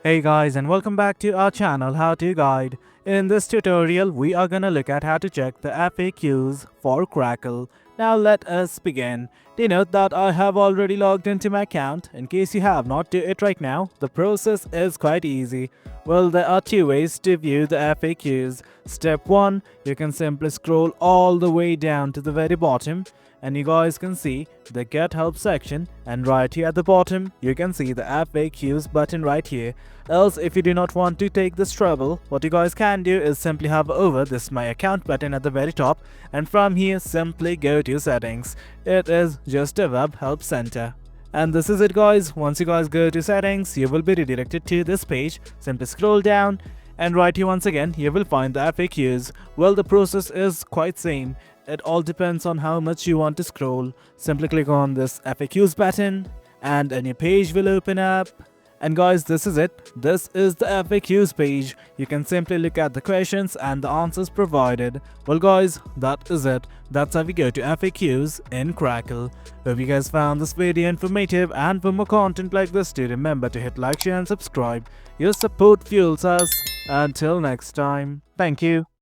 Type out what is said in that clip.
Hey guys, and welcome back to our channel How To Guide. In this tutorial we are gonna look at how to check the FAQs for Crackle. Now let us begin. Do note that I have already logged into my account. In case you have not, do it right now. The process is quite easy. Well, there are two ways to view the FAQs. Step 1, you can simply scroll all the way down to the very bottom and you guys can see the Get Help section, and right here at the bottom you can see the FAQs button right here. Else, if you do not want to take this trouble, what you guys can do is simply hover over this My Account button at the very top, and from here simply go to Settings. It is just a web help center. And this is it guys. Once you guys go to Settings, you will be redirected to this page. Simply scroll down and right here once again you will find the FAQs. Well, the process is quite same. It all depends on how much you want to scroll. Simply click on this FAQs button and a new page will open up. And guys, this is it. This is the FAQs page. You can simply look at the questions and the answers provided. Well guys, that is it. That's how we go to FAQs in Crackle. Hope you guys found this video informative, and for more content like this, do remember to hit like, share and subscribe. Your support fuels us. Until next time, thank you.